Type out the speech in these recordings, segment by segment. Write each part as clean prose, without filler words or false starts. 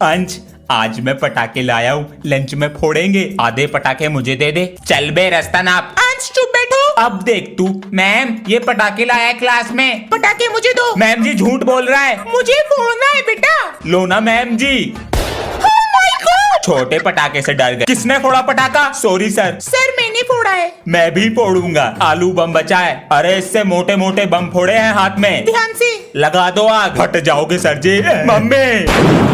अंश, आज मैं पटाखे लाया हूँ, लंच में फोड़ेंगे। आधे पटाखे मुझे दे दे। चल बे रास्ता नाप। अंश चुप बैठो। अब देख तू। मैम, ये पटाखे लाया है क्लास में। पटाखे मुझे दो। मैम जी झूठ बोल रहा है। मुझे फोड़ना है बेटा। लो ना मैम जी। छोटे पटाखे से डर गए। किसने फोड़ा पटाखा? Sorry sir. सर मैंने फोड़ा है। मैं भी फोड़ूंगा। आलू बम बचा है। अरे इससे मोटे मोटे बम फोड़े हैं हाथ में। ध्यान से लगा दो आग। फट जाओगे सर जी। मम्मी।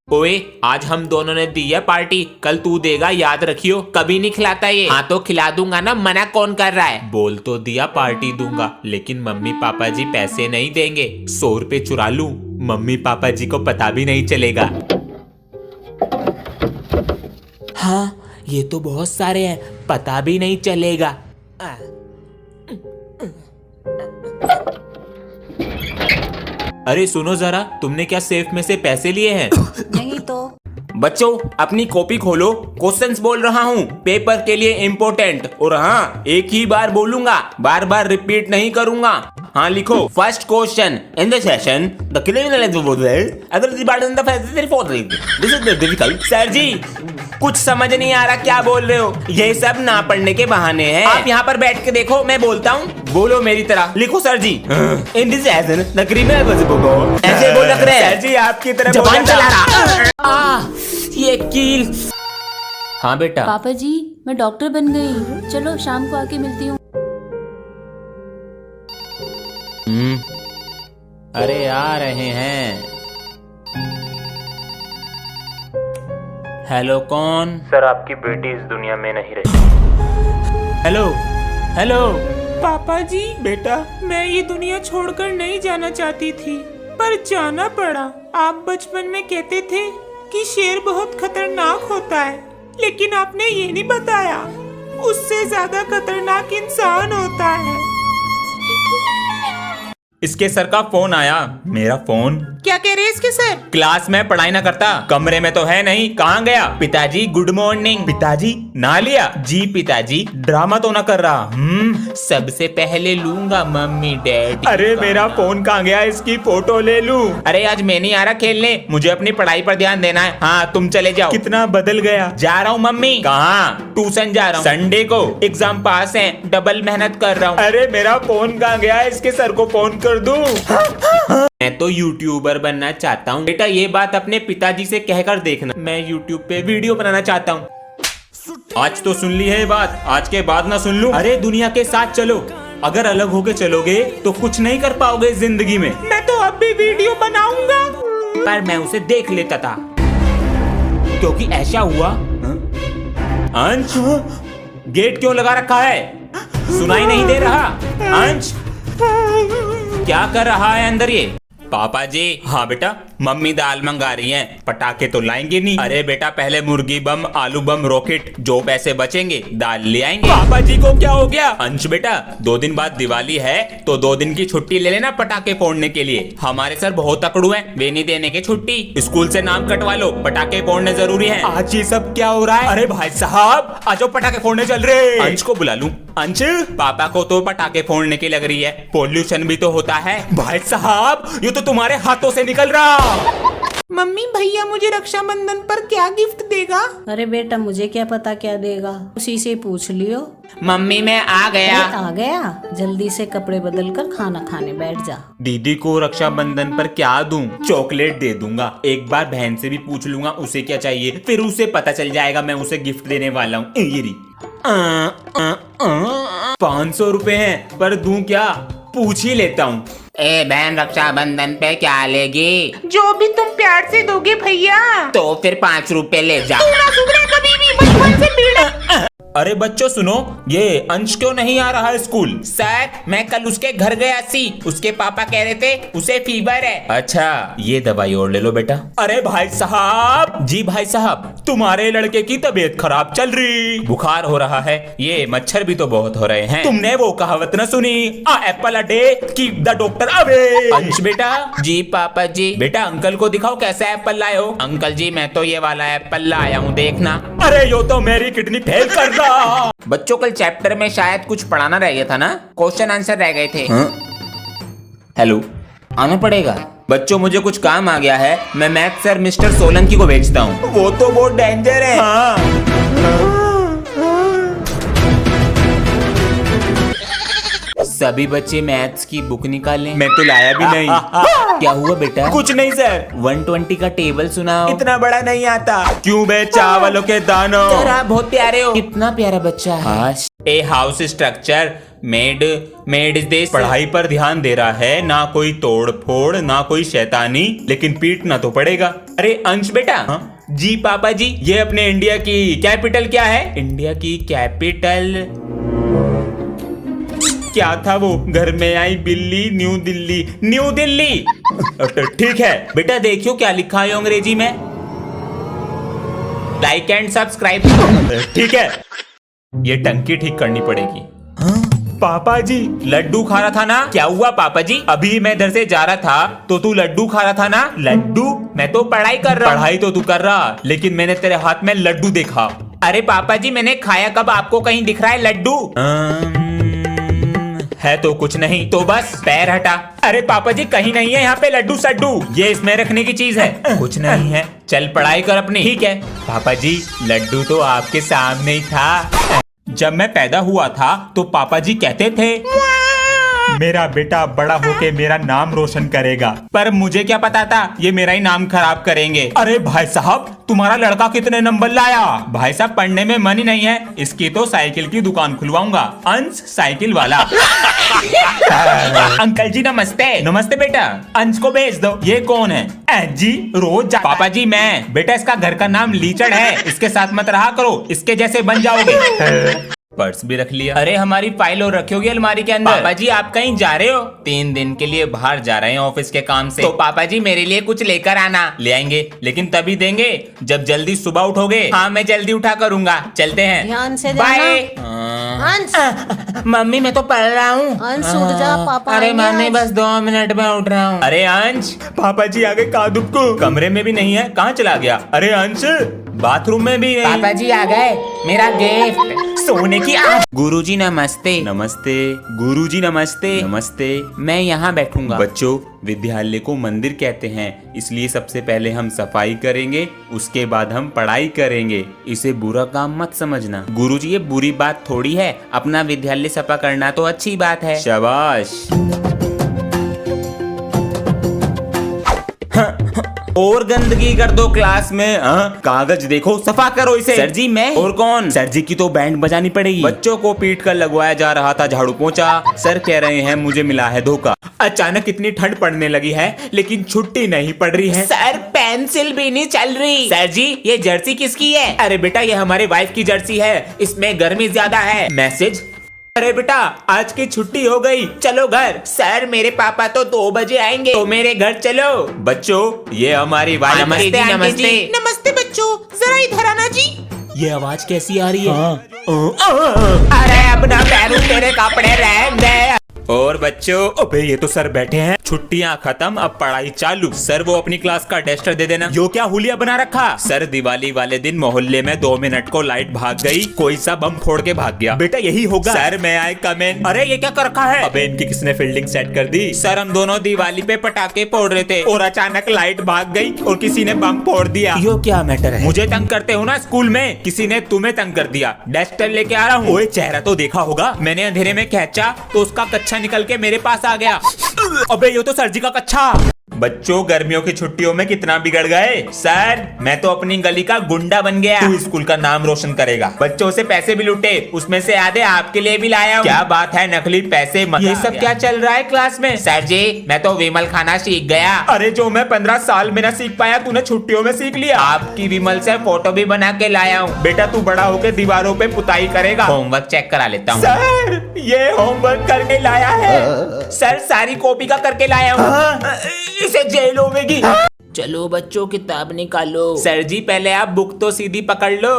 ओए, आज हम दोनों ने दी है पार्टी, कल तू देगा, याद रखियो। कभी नहीं खिलाता ये। हाँ तो खिला दूंगा ना, मना कौन कर रहा है? बोल तो दिया पार्टी दूंगा, लेकिन मम्मी पापा जी पैसे नहीं देंगे। 100 रुपए चुरा लूं, मम्मी पापा जी को पता भी नहीं चलेगा। हाँ, ये तो बहुत सारे हैं, पता भी नहीं चलेगा। अरे सुनो जरा, तुमने क्या सेफ में से पैसे लिए हैं? नहीं तो। बच्चों, अपनी कॉपी खोलो, क्वेश्चंस बोल रहा हूँ, पेपर के लिए इम्पोर्टेंट। और हाँ, एक ही बार बोलूंगा, बार बार रिपीट नहीं करूंगा। हाँ लिखो। First question, in the session the criminal this is difficult. Sir ji, कुछ समझ नहीं आ रहा क्या बोल रहे हो। ये सब ना पढ़ने के बहाने हैं। आप यहाँ पर बैठ के देखो, मैं बोलता हूँ, बोलो मेरी तरह। लिखो sir ji. In this session the criminal ऐसे बोल रहे हैं। सर जी आपकी तरह जबान चला रहा। ये कील। हाँ बेटा। पापा जी, मैं डॉक्टर बन गई। चलो शाम को आके मिलती हूँ। अरे आ रहे हैं। हेलो कौन? सर, आपकी बेटी इस दुनिया में नहीं रही। Hello hello. पापा जी, बेटा, मैं ये दुनिया छोड़कर नहीं जाना चाहती थी, पर जाना पड़ा। आप बचपन में कहते थे कि शेर बहुत खतरनाक होता है, लेकिन आपने ये नहीं बताया उससे ज्यादा खतरनाक इंसान होता है। इसके सर का फोन आया। मेरा फोन? क्या कह रहे हैं इसके सर? क्लास में पढ़ाई ना करता, कमरे में तो है नहीं, कहाँ गया? पिताजी गुड मॉर्निंग। पिताजी ना लिया? जी पिताजी। ड्रामा तो ना कर रहा। सबसे पहले लूंगा मम्मी डैडी। अरे मेरा फोन कहाँ गया? इसकी फोटो ले लूं। अरे आज मैं नहीं आ रहा खेलने, मुझे अपनी पढ़ाई पर ध्यान देना है। हाँ तुम चले जाओ। कितना बदल गया। जा रहा हूँ मम्मी। कहाँ? ट्यूशन जा रहा हूँ। संडे को? एग्जाम पास है, डबल मेहनत कर रहा हूँ। अरे मेरा फोन कहाँ गया? इसके सर को फोन कर दूं। मैं तो यूट्यूबर बनना चाहता हूँ। बेटा ये बात अपने पिताजी से कहकर देखना, मैं यूट्यूब पे वीडियो बनाना चाहता हूँ। आज तो सुन ली है ये बात, आज के बाद ना सुन लूं। अरे दुनिया के साथ चलो, अगर अलग होके चलोगे तो कुछ नहीं कर पाओगे जिंदगी में। मैं तो अब भी वीडियो बनाऊंगा। पर मैं उसे देख लेता था, क्योंकि ऐसा हुआ। अंश, गेट क्यों लगा रखा है? सुनाई नहीं दे रहा? अंश, क्या कर रहा है अंदर ये? पापा जी। हाँ बेटा। मम्मी दाल मंगा रही हैं। पटाखे तो लाएंगे नहीं। अरे बेटा, पहले मुर्गी बम, आलू बम, रॉकेट, जो पैसे बचेंगे दाल ले आएंगे। पापा जी को क्या हो गया? अंश बेटा, 2 दिन बाद दिवाली है, तो 2 दिन की छुट्टी ले लेना पटाखे फोड़ने के लिए। हमारे सर बहुत तकड़ू हैं, वे नहीं देने के छुट्टी। स्कूल से नाम कटवा लो, पटाखे फोड़ने जरूरी है। आज ये सब क्या हो रहा है? अरे भाई साहब, आज पटाखे फोड़ने चल रहे। अंश को बुला लूं? अंश, पापा को तो पटाखे फोड़ने की लग रही है, पोल्यूशन भी तो होता है। भाई साहब, ये तो तुम्हारे हाथों से निकल रहा। मम्मी, भैया मुझे रक्षाबंधन पर क्या गिफ्ट देगा? अरे बेटा, मुझे क्या पता क्या देगा, उसी से पूछ लियो। मम्मी मैं आ गया। आ गया? जल्दी से कपड़े बदल कर खाना खाने बैठ जा। दीदी को रक्षाबंधन पर क्या दूं? चॉकलेट दे दूंगा। एक बार बहन से भी पूछ लूंगा उसे क्या चाहिए, फिर उसे पता चल जाएगा मैं उसे गिफ्ट देने वाला हूँ। 500 रुपए हैं, पर दूं क्या? पूछ ही लेता हूँ। ए बहन, रक्षाबंधन पे क्या लेगी? जो भी तुम प्यार से दोगे भैया। तो फिर 5 रुपए ले जा। तू ना सुधरे कभी भी, बचपन से पीड़ा। अरे बच्चों सुनो, ये अंश क्यों नहीं आ रहा है स्कूल? सर, मैं कल उसके घर गया सी, उसके पापा कह रहे थे उसे फीवर है। अच्छा, ये दवाई और ले लो बेटा। अरे भाई साहब। जी भाई साहब, तुम्हारे लड़के की तबीयत खराब चल रही, बुखार हो रहा है, ये मच्छर भी तो बहुत हो रहे हैं। तुमने वो कहावत न सुनी, a apple a day keep the doctor away. Ansh बेटा। जी पापा जी। बेटा अंकल को दिखाओ कैसा एप्पल लाए हो। अंकल जी, मैं तो ये वाला एप्पल लाया हूँ, देखना। अरे यो तो मेरी किडनी फेल कर रहा। बच्चों, कल चैप्टर में शायद कुछ पढ़ाना रह गया था ना, क्वेश्चन आंसर रह गए थे। हेलो, आना पड़ेगा। बच्चों मुझे कुछ काम आ गया है, मैं मैथ सर मिस्टर सोलंकी को भेजता हूँ। वो तो बहुत डेंजर है। सभी बच्चे मैथ्स की बुक निकालें। मैं तो लाया भी नहीं। क्या हुआ बेटा? कुछ नहीं सर। 120 का टेबल सुनाओ। इतना बड़ा नहीं आता। क्यों बे चावलों के दानों। सर आप बहुत प्यारे हो। कितना प्यारा बच्चा है। A house structure made is this. पढ़ाई पर ध्यान दे रहा है, ना कोई तोड़ फोड़ ना कोई शैतानी, लेकिन पीटना तो पड़ेगा। अरे अंश बेटा। जी पापा जी। ये अपने इंडिया की कैपिटल क्या है? इंडिया की कैपिटल क्या था वो? घर में आई बिल्ली, न्यू दिल्ली। न्यू दिल्ली। ठीक है बेटा, देखियो क्या लिखा है अंग्रेजी में। Like and subscribe. ठीक है, ये टंकी ठीक करनी पड़ेगी। पापा जी लड्डू खा रहा था ना? क्या हुआ पापा जी? अभी मैं इधर से जा रहा था तो तू लड्डू खा रहा था ना? लड्डू? मैं तो पढ़ाई कर रहा। पढ़ाई तो तू कर रहा, लेकिन मैंने तेरे हाथ में लड्डू देखा। अरे पापा जी मैंने खाया कब? आपको कहीं दिख रहा है लड्डू? है तो कुछ नहीं, तो बस पैर हटा। अरे पापा जी कहीं नहीं है यहाँ पे लड्डू सड्डू, ये इसमें रखने की चीज है। कुछ नहीं है, चल पढ़ाई कर अपनी। ठीक है पापा जी, लड्डू तो आपके सामने ही था। जब मैं पैदा हुआ था तो पापा जी कहते थे मेरा बेटा बड़ा होके मेरा नाम रोशन करेगा, पर मुझे क्या पता था ये मेरा ही नाम खराब करेंगे। अरे भाई साहब तुम्हारा लड़का कितने नंबर लाया? भाई साहब पढ़ने में मन ही नहीं है, इसकी तो साइकिल की दुकान खुलवाऊंगा, अंश साइकिल वाला। अंकल जी नमस्ते। नमस्ते बेटा, अंश को भेज दो। ये कौन है? जी रोज पापा जी मैं। बेटा इसका घर का नाम लीचड़ है, इसके साथ मत रहा करो, इसके जैसे बन जाओगे। पर्स भी रख लिया। अरे हमारी फाइल और रखी होगी अलमारी के अंदर। पापा जी आप कहीं जा रहे हो? 3 दिन के लिए बाहर जा रहे हैं ऑफिस के काम से। तो पापा जी मेरे लिए कुछ लेकर आना। ले आएंगे, लेकिन तभी देंगे जब जल्दी सुबह उठोगे। हाँ मैं जल्दी उठा करूंगा। चलते हैं, ध्यान से बाय। अंश मम्मी मैं तो पढ़ रहा हूँ। अंश उठ जा, पापा अरे आएंगे मम्मी आज। बस 2 मिनट में उठ रहा हूँ। अरे अंश पापा जी आगे कादुब को कमरे में भी नहीं है, कहाँ चला गया? अरे अंश बाथरूम में भी नहीं। पापा जी आ गए, मेरा गिफ्ट सोने की गुरुजी नमस्ते। नमस्ते गुरुजी नमस्ते। नमस्ते। मैं यहाँ बैठूंगा। बच्चों विद्यालय को मंदिर कहते हैं, इसलिए सबसे पहले हम सफाई करेंगे, उसके बाद हम पढ़ाई करेंगे। इसे बुरा काम मत समझना। गुरुजी ये बुरी बात थोड़ी है, अपना विद्यालय सफा करना तो अच्छी बात है। शाबाश। और गंदगी कर दो क्लास में। कागज देखो, सफा करो इसे। सर जी मैं। और कौन? सर जी की तो बैंड बजानी पड़ेगी। बच्चों को पीट कर लगवाया जा रहा था झाड़ू पोंछा, सर कह रहे हैं मुझे मिला है धोखा। अचानक इतनी ठंड पड़ने लगी है, लेकिन छुट्टी नहीं पड़ रही है। सर पेंसिल भी नहीं चल रही। सर जी ये जर्सी किसकी है? अरे बेटा ये हमारे वाइफ की जर्सी है, इसमें गर्मी ज्यादा है। मैसेज। अरे बेटा आज की छुट्टी हो गई, चलो घर। सर मेरे पापा तो 2 बजे आएंगे, तो मेरे घर चलो। बच्चों ये हमारी वाइफ। नमस्ते जी, आंटी नमस्ते। जी। नमस्ते बच्चों, जरा इधर आना जी। ये आवाज कैसी आ रही है? अरे अपना पैरों तेरे कपड़े रहने दे। और बच्चों अबे ये तो सर बैठे हैं। छुट्टियां खत्म, अब पढ़ाई चालू। सर वो अपनी क्लास का डस्टर दे देना। यो क्या हुलिया बना रखा? सर दिवाली वाले दिन मोहल्ले में 2 मिनट को लाइट भाग गई, कोई सा बम फोड़ के भाग गया। बेटा यही होगा। सर मैं आई कम इन। अरे ये क्या कर रखा है? अबे इनकी किसने फील्डिंग सेट कर दी? सर हम दोनों दिवाली पे पटाखे फोड़ रहे थे और अचानक लाइट भाग गई और किसी ने बम फोड़ दिया। यो क्या मैटर है? मुझे तंग करते हो ना स्कूल में, किसी ने तुम्हें तंग कर दिया। डस्टर लेके आ रहा हूँ। ओए चेहरा तो देखा होगा, मैंने अंधेरे में खींचा तो उसका कच्छा निकल के मेरे पास आ गया। अबे ये तो सर जी का कच्छा। बच्चों गर्मियों की छुट्टियों में कितना बिगड़ गए। सर मैं तो अपनी गली का गुंडा बन गया। तू स्कूल का नाम रोशन करेगा। बच्चों से पैसे भी लूटे, उसमें से आधे आपके लिए भी लाया हूं। क्या बात है, नकली पैसे। ये सब क्या चल रहा है क्लास में? सर जी मैं तो विमल खाना सीख गया। अरे जो मैं 15 साल में ना सीख पाया, तूने छुट्टियों में सीख लिया। आपकी विमल से फोटो भी बना के लाया हूँ। बेटा तू बड़ा होकर दीवारों पे पुताई करेगा। होमवर्क चेक करा लेता हूँ। सर ये होमवर्क करके लाया है। सर सारी कॉपी का करके लाया हूँ, इसे जेल होगी। चलो बच्चों किताब निकालो। सर जी पहले आप बुक तो सीधी पकड़ लो।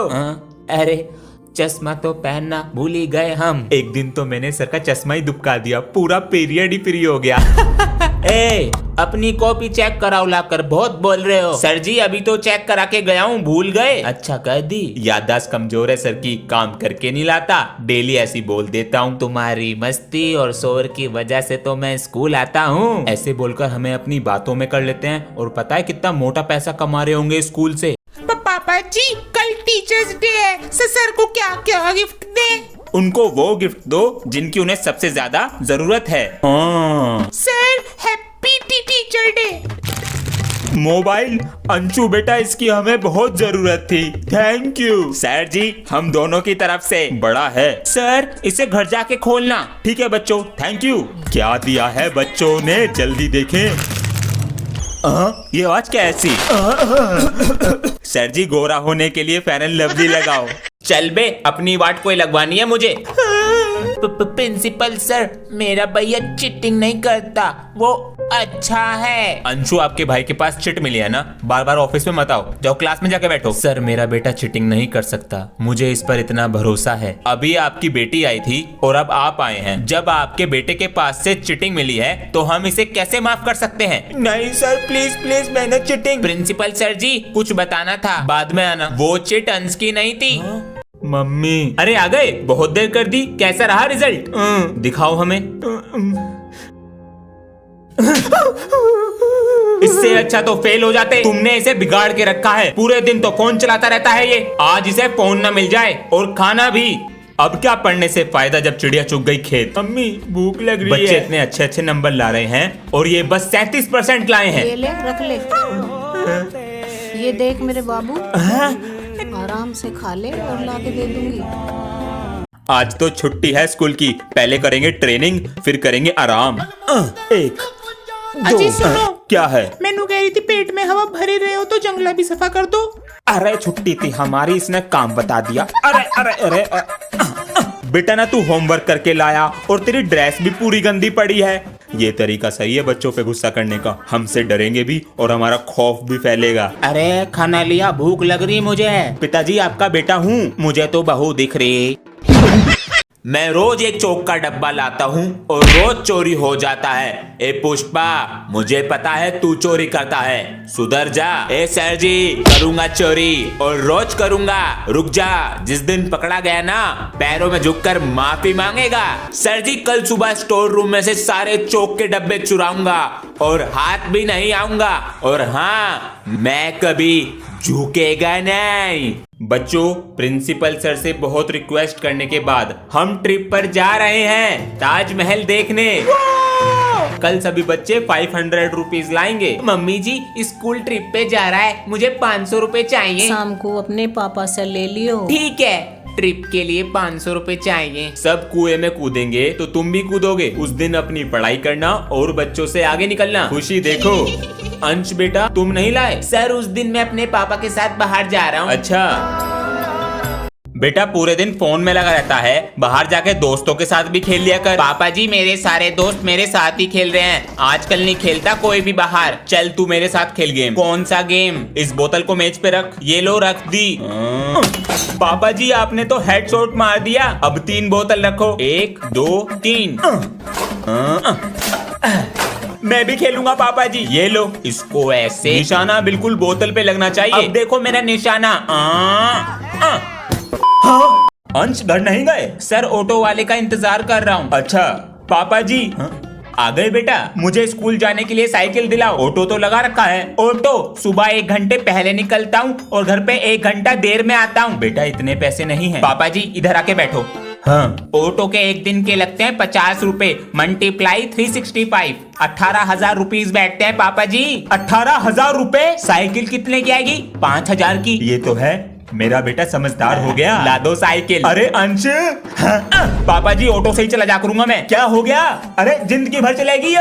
अरे चश्मा तो पहनना भूल ही गए हम। एक दिन तो मैंने सर का चश्मा ही दुबका दिया, पूरा पीरियड ही फ्री हो गया। ए, अपनी कॉपी चेक कराओ लाकर, बहुत बोल रहे हो। सर जी अभी तो चेक करा के गया हूँ, भूल गए। अच्छा कह दी। याददाश्त कमजोर है सर की, काम करके नहीं लाता, डेली ऐसी बोल देता हूँ। तुम्हारी मस्ती और शोर की वजह से तो मैं स्कूल आता हूँ। ऐसे बोलकर हमें अपनी बातों में कर लेते हैं, और पता है कितना मोटा पैसा कमा रहे होंगे स्कूल से। पापा जी कल टीचर्स डे है, सर को क्या क्या गिफ्ट दे? उनको वो गिफ्ट दो जिनकी उन्हें सबसे ज्यादा जरूरत है। Sir happy teacher day. Mobile? Anshu बेटा इसकी हमें बहुत जरूरत थी, थैंक यू। सर जी हम दोनों की तरफ से बड़ा है। सर इसे घर जाके खोलना। ठीक है बच्चों, थैंक यू। क्या दिया है बच्चों ने, जल्दी देखें। ये आवाज कैसी? सर जी गोरा होने के लिए फेयर एंड लवली लगाओ। चल बे, अपनी वाट कोई लगवानी है मुझे। प्रिंसिपल सर, मेरा भैया चीटिंग नहीं करता, वो अच्छा है। अंशु आपके भाई के पास चिट मिली है ना, बार बार ऑफिस में मत आओ, जाओ क्लास में जाके बैठो। सर मेरा बेटा चीटिंग नहीं कर सकता, मुझे इस पर इतना भरोसा है। अभी आपकी बेटी आई थी और अब आप आए हैं। जब आपके बेटे के पास से चीटिंग मिली है तो हम इसे कैसे माफ कर सकते हैं? नहीं सर प्लीज प्लीज, मैंने चीटिंग। प्रिंसिपल सर जी कुछ बताना था, बाद में आना। वो चिट अंश की नहीं थी। मम्मी। अरे आ गए, बहुत देर कर दी। कैसा रहा रिजल्ट? दिखाओ हमें। इससे अच्छा तो फेल हो जाते। तुमने इसे बिगाड़ के रखा है, पूरे दिन तो फोन चलाता रहता है ये। आज इसे फोन ना मिल जाए और खाना भी। अब क्या पढ़ने से फायदा जब चिड़िया चुग गई खेत। मम्मी भूख लग रही है। बच्चे इतने अच्छे अच्छे नंबर ला रहे हैं और ये बस 37% लाए हैं। ये ले रख ले, ये देख मेरे बाबू, आराम से खा ले और लाके दे दूंगी। आज तो छुट्टी है स्कूल की, पहले करेंगे ट्रेनिंग फिर करेंगे आराम। एक अजी सुनो, क्या है? मैनू कह रही थी पेट में हवा भरे रहे हो तो जंगला भी सफा कर दो। अरे छुट्टी थी हमारी, इसने काम बता दिया। अरे अरे अरे बेटा ना तू होमवर्क करके लाया और तेरी ड्रेस भी पूरी गंदी पड़ी है। ये तरीका सही है बच्चों पे गुस्सा करने का, हमसे डरेंगे भी और हमारा खौफ भी फैलेगा। अरे खाना लिया, भूख लग रही मुझे। पिताजी आपका बेटा हूँ। मुझे तो बहू दिख रही। मैं रोज एक चौक का डब्बा लाता हूँ और रोज चोरी हो जाता है। ए पुष्पा, मुझे पता है तू चोरी करता है, सुधर जा। ए सर जी, करूंगा चोरी और रोज करूंगा। रुक जा, जिस दिन पकड़ा गया ना पैरों में झुककर माफी मांगेगा। सर जी कल सुबह स्टोर रूम में से सारे चौक के डब्बे चुराऊंगा और हाथ भी नहीं आऊंगा। और हाँ, मैं कभी झुकेगा नहीं। बच्चों प्रिंसिपल सर से बहुत रिक्वेस्ट करने के बाद हम ट्रिप पर जा रहे हैं, ताजमहल देखने। कल सभी बच्चे 500 रुपीज लाएंगे। मम्मी जी स्कूल ट्रिप पे जा रहा है, मुझे 500 रुपए चाहिए। शाम को अपने पापा से ले लियो। ठीक है, ट्रिप के लिए 500 रुपए चाहिए। सब कुएं में कूदेंगे तो तुम भी कूदोगे। उस दिन अपनी पढ़ाई करना और बच्चों से आगे निकलना। खुशी देखो। अंश बेटा तुम नहीं लाए? सर उस दिन मैं अपने पापा के साथ बाहर जा रहा हूँ। अच्छा बेटा पूरे दिन फोन में लगा रहता है, बाहर जाके दोस्तों के साथ भी खेल लिया कर। पापा जी मेरे सारे दोस्त मेरे साथ ही खेल रहे हैं, आजकल नहीं खेलता कोई भी बाहर। चल तू मेरे साथ खेल गेम। कौन सा गेम? इस बोतल को मेज पे रख। ये लो रख दी। पापा जी आपने तो हेडशॉट मार दिया। अब 3 बोतल रखो, 1 2 3। मैं भी खेलूंगा पापा जी। ये लो, इसको ऐसे निशाना बिल्कुल बोतल पे लगना चाहिए। अब देखो मेरा निशाना। अंश घर नहीं गए? सर ऑटो वाले का इंतजार कर रहा हूँ। अच्छा पापा जी आ गए बेटा। मुझे स्कूल जाने के लिए साइकिल दिलाओ। ऑटो तो लगा रखा है। ऑटो सुबह 1 घंटे पहले निकलता हूँ और घर पे 1 घंटा देर में आता हूँ। बेटा इतने पैसे नहीं है। पापा जी इधर आके बैठो। हाँ ऑटो के 1 दिन के लगते हैं 50 रुपए, मल्टीप्लाई 365, 18,000 रुपीज बैठते हैं पापा जी। 18,000 रुपए? साइकिल कितने की आएगी? 5,000 की। ये तो है, मेरा बेटा समझदार हो गया। ला दो साइकिल। अरे अंश। पापा जी ऑटो से ही चला जा करूंगा मैं। क्या हो गया? अरे जिंदगी भर चलेगी।